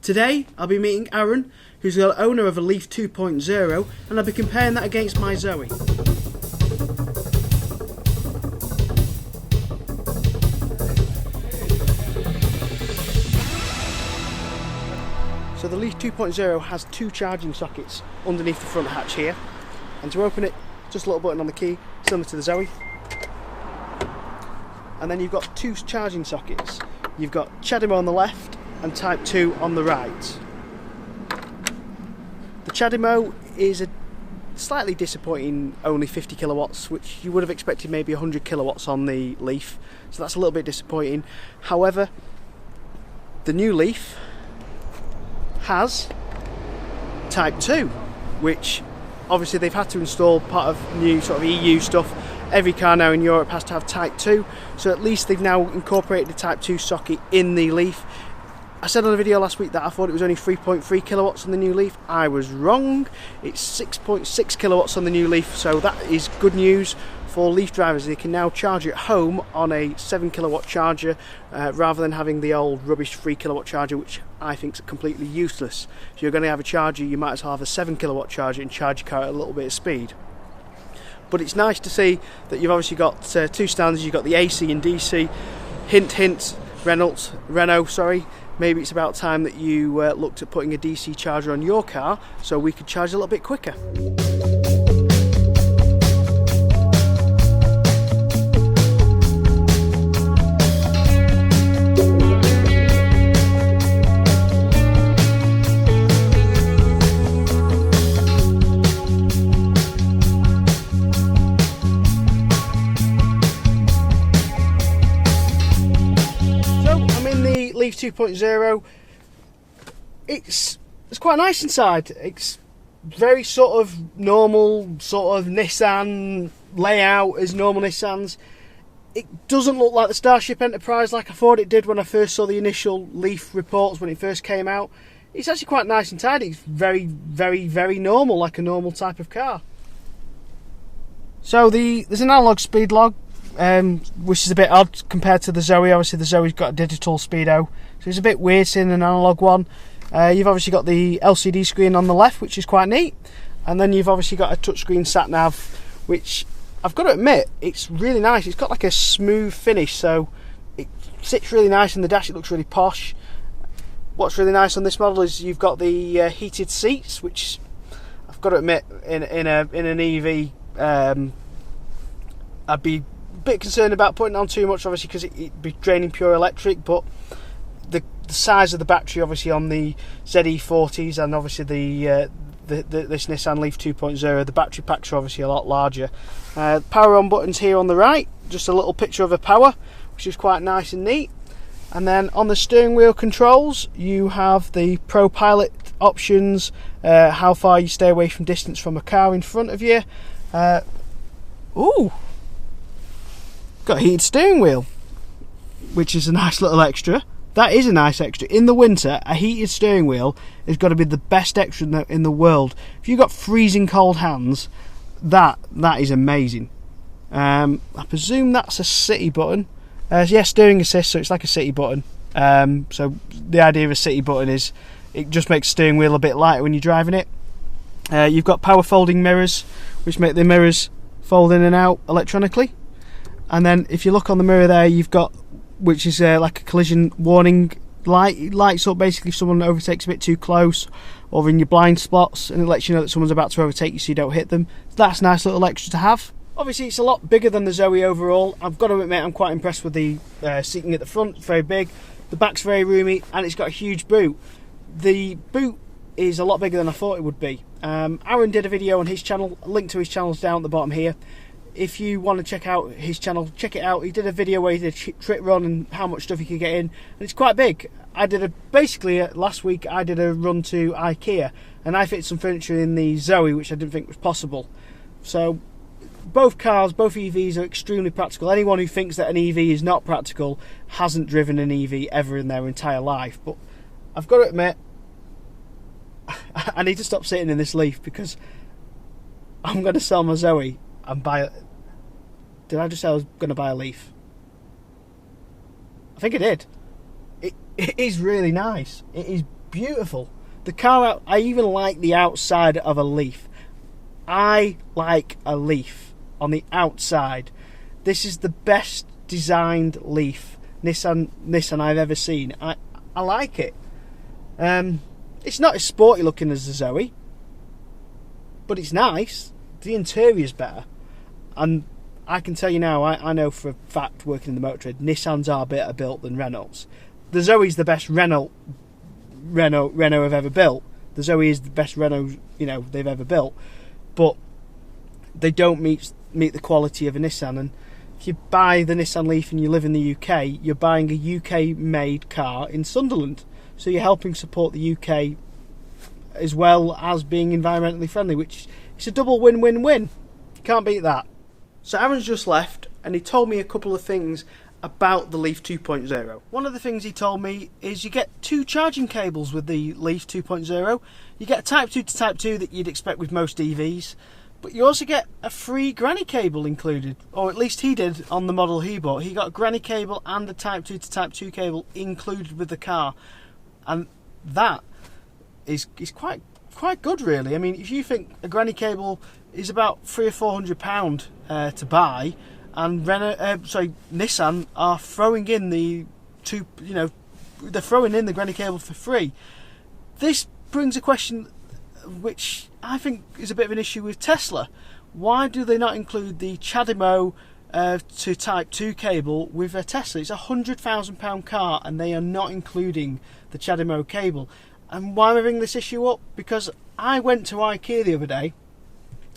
Today I'll be meeting Aaron, who's the owner of a Leaf 2.0, and I'll be comparing that against my Zoe. So the Leaf 2.0 has two charging sockets underneath the front hatch here, and to open it, just a little button on the key, similar to the Zoe. And then you've got two charging sockets. You've got CHAdeMO on the left and Type 2 on the right. The CHAdeMO is a slightly disappointing, only 50 kilowatts, which you would have expected maybe 100 kilowatts on the Leaf, so that's a little bit disappointing. However, the new Leaf has Type 2, which obviously they've had to install, part of new sort of EU stuff. Every car now in Europe has to have Type 2, so at least they've now incorporated the Type 2 socket in the Leaf. I said on a video last week that I thought it was only 3.3 kilowatts on the new Leaf. I was wrong. It's 6.6 kilowatts on the new Leaf, so that is good news for Leaf drivers. They can now charge at home on a 7 kilowatt charger rather than having the old rubbish 3 kilowatt charger, which I think is completely useless. If you're going to have a charger, you might as well have a 7 kilowatt charger and charge your car at a little bit of speed. But it's nice to see that you've obviously got two standards. You've got the AC and DC. Hint, hint, Renault, sorry. Maybe it's about time that you looked at putting a DC charger on your car so we could charge a little bit quicker. Leaf 2.0, it's quite nice inside. It's very sort of normal, sort of Nissan layout as normal Nissans. It doesn't look like the Starship Enterprise like I thought it did when I first saw the initial Leaf reports when it first came out. It's actually quite nice inside. It's very, very, very normal, like a normal type of car. So there's an analog speed log, which is a bit odd compared to the Zoe. Obviously the Zoe's got a digital speedo, so it's a bit weird seeing an analog one. You've obviously got the LCD screen on the left, which is quite neat, and then you've obviously got a touchscreen sat nav, which I've got to admit, it's really nice. It's got like a smooth finish, so it sits really nice in the dash. It looks really posh. What's really nice on this model is you've got the heated seats, which I've got to admit, in an EV, I'd be bit concerned about putting on too much, obviously, because it'd be draining pure electric, but the size of the battery obviously on the ZE40s and obviously this Nissan Leaf 2.0, the battery packs are obviously a lot larger. Power on buttons here on the right, just a little picture of a power, which is quite nice and neat. And then on the steering wheel controls, you have the Pro Pilot options, how far you stay away from distance from a car in front of you. Ooh, got a heated steering wheel, which is a nice little extra. That is a nice extra. In the winter, a heated steering wheel has got to be the best extra in the world. If you've got freezing cold hands, that is amazing. I presume that's a city button. Yeah, steering assist, so it's like a city button. So the idea of a city button is it just makes the steering wheel a bit lighter when you're driving it. You've got power folding mirrors, which make the mirrors fold in and out electronically. And then if you look on the mirror there, you've got, which is like a collision warning light. It lights up basically if someone overtakes a bit too close or in your blind spots, and it lets you know that someone's about to overtake you so you don't hit them. So that's a nice little extra to have. Obviously it's a lot bigger than the Zoe overall. I've got to admit I'm quite impressed with the seating at the front. It's very big, the back's very roomy, and it's got a huge boot. The boot is a lot bigger than I thought it would be. Aaron did a video on his channel, a link to his channel's down at the bottom here. If you want to check out his channel, check it out. He did a video where he did a trip run and how much stuff he could get in, and it's quite big. I did last week I did a run to IKEA and I fitted some furniture in the Zoe, which I didn't think was possible. So both cars, both EVs are extremely practical. Anyone who thinks that an EV is not practical hasn't driven an EV ever in their entire life. But I've got to admit, I need to stop sitting in this Leaf because I'm going to sell my Zoe and buy it. Did I just say I was going to buy a Leaf? I think I did. It is really nice. It is beautiful. The car out, I even like the outside of a Leaf. I like a Leaf on the outside. This is the best designed Leaf Nissan I've ever seen. I like it. It's not as sporty looking as the Zoe, but it's nice. The interior's better, and I can tell you now, I know for a fact, working in the motor trade, Nissans are better built than Renaults. The Zoe's the best Renault have ever built. The Zoe is the best Renault they've ever built, but they don't meet the quality of a Nissan. And if you buy the Nissan Leaf and you live in the UK, you're buying a UK made car in Sunderland, so you're helping support the UK as well as being environmentally friendly, which is a double win-win-win. You can't beat that. So Aaron's just left, and he told me a couple of things about the Leaf 2.0. One of the things he told me is you get 2 charging cables with the Leaf 2.0. You get a Type 2 to Type 2 that you'd expect with most EVs, but you also get a free granny cable included, or at least he did on the model he bought. He got a granny cable and a Type 2 to Type 2 cable included with the car, and that is quite good, really. I mean, if you think a granny cable is about £300 or £400 to buy, and Nissan are throwing in they're throwing in the granny cable for free. This brings a question which I think is a bit of an issue with Tesla. Why do they not include the CHAdeMO to Type 2 cable with their Tesla? It's a £100,000 car, and they are not including the CHAdeMO cable. And why am I bringing this issue up? Because I went to IKEA the other day,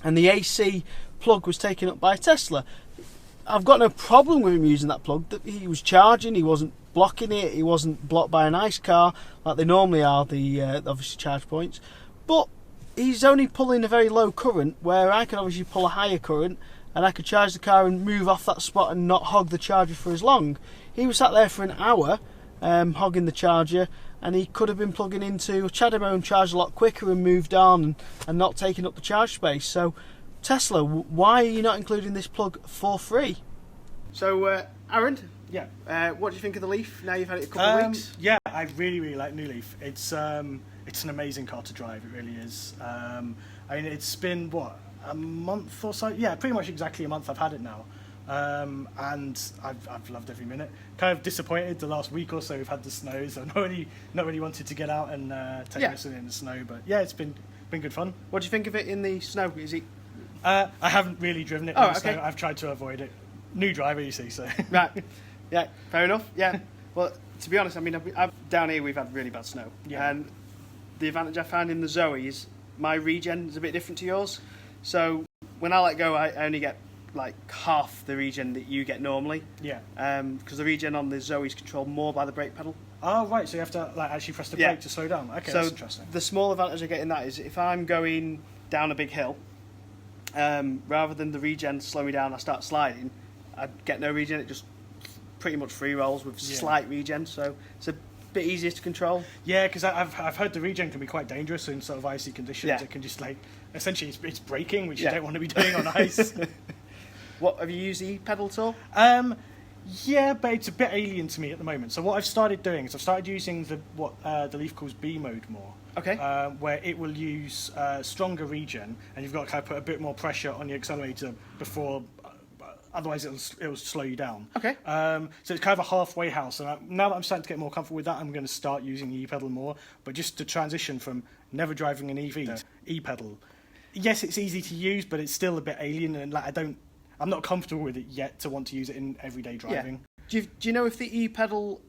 and the AC plug was taken up by a Tesla. I've got no problem with him using that plug. He was charging, he wasn't blocking it, he wasn't blocked by an ICE car like they normally are, the obviously charge points. But he's only pulling a very low current, where I can obviously pull a higher current, and I could charge the car and move off that spot and not hog the charger for as long. He was sat there for an hour hogging the charger, and he could have been plugging into a CHAdeMO and charged a lot quicker and moved on and not taking up the charge space. So Tesla, why are you not including this plug for free? So Aaron, what do you think of the Leaf now you've had it a couple of weeks? Yeah, I really like New Leaf. It's an amazing car to drive, it really is. I mean, it's been a month or so? Yeah, pretty much exactly a month I've had it now. And I've loved every minute. Kind of disappointed the last week or so we've had the snow, so not really wanted to get out and take us in the snow. But yeah, it's been good fun. What do you think of it in the snow? Is it? I haven't really driven it in the snow. I've tried to avoid it. New driver, you see, so right. Yeah, fair enough. Yeah. Well, to be honest, I mean, down here we've had really bad snow, and the advantage I found in the Zoe is my regen is a bit different to yours. So when I let go, I only get like half the regen that you get normally. Yeah. Because the regen on the Zoe is controlled more by the brake pedal. Oh right, so you have to actually press the brake to slow down. Okay, so that's interesting. The small advantage I get in that is if I'm going down a big hill, rather than the regen slow me down, I start sliding. I get no regen. It just pretty much free rolls with slight regen. So it's a bit easier to control. Yeah, because I've heard the regen can be quite dangerous in sort of icy conditions. Yeah. It can just essentially it's braking, which you don't want to be doing on ice. What, have you used the e-pedal at all? Yeah, but it's a bit alien to me at the moment. So what I've started doing is I've started using the Leaf calls B mode more. Okay. Where it will use stronger regen, and you've got to kind of put a bit more pressure on the accelerator before. Otherwise, it'll slow you down. Okay. So it's kind of a halfway house. And now that I'm starting to get more comfortable with that, I'm going to start using the e-pedal more. But just to transition from never driving an EV to e-pedal, yes, it's easy to use, but it's still a bit alien, and I'm not comfortable with it yet to want to use it in everyday driving. Yeah. Do you know if the e-pedal,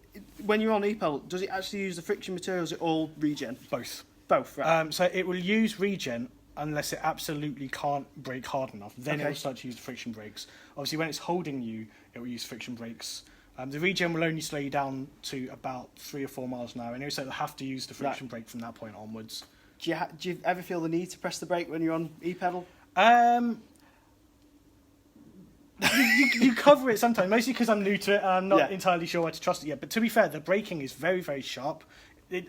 when you're on e-pedal, does it actually use the friction materials or all regen? Both. Both, right. So it will use regen unless it absolutely can't brake hard enough. Then it will start to use the friction brakes. Obviously, when it's holding you, it will use friction brakes. The regen will only slow you down to about 3 or 4 miles an hour, and so it'll have to use the friction brake from that point onwards. Do you ever feel the need to press the brake when you're on e-pedal? You cover it sometimes, mostly because I'm new to it and I'm not entirely sure where to trust it yet. But to be fair, the braking is very, very sharp. It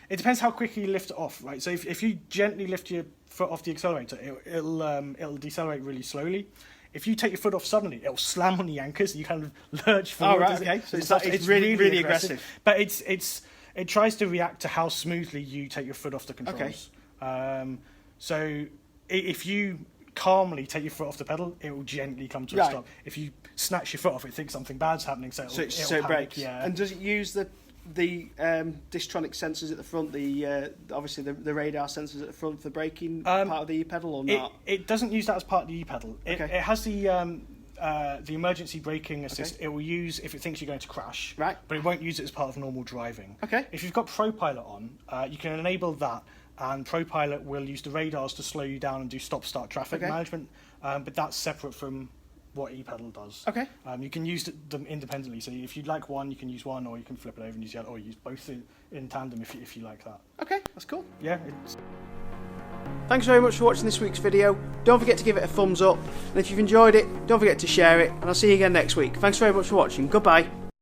depends how quickly you lift it off, right? So if you gently lift your foot off the accelerator, it'll decelerate really slowly. If you take your foot off suddenly, it'll slam on the anchors. You kind of lurch forward. Oh, right, okay. So it's really aggressive. But it's it tries to react to how smoothly you take your foot off the controls. So if you calmly take your foot off the pedal, it will gently come to a stop. If you snatch your foot off, it thinks something bad's happening, so it'll brakes. Yeah. And does it use the Distronic sensors at the front, obviously the radar sensors at the front for the braking part of the e-pedal, or not? It doesn't use that as part of the e-pedal. It has the emergency braking assist. It will use if it thinks you're going to crash, but it won't use it as part of normal driving. If you've got ProPilot on, you can enable that, and ProPilot will use the radars to slow you down and do stop-start traffic management, but that's separate from what e-pedal does. You can use them independently, so if you'd like one, you can use one, or you can flip it over and use the other, or use both in tandem if you like that. That's cool. Yeah. Thanks very much for watching this week's video. Don't forget to give it a thumbs up, and if you've enjoyed it, don't forget to share it, and I'll see you again next week. Thanks very much for watching. Goodbye.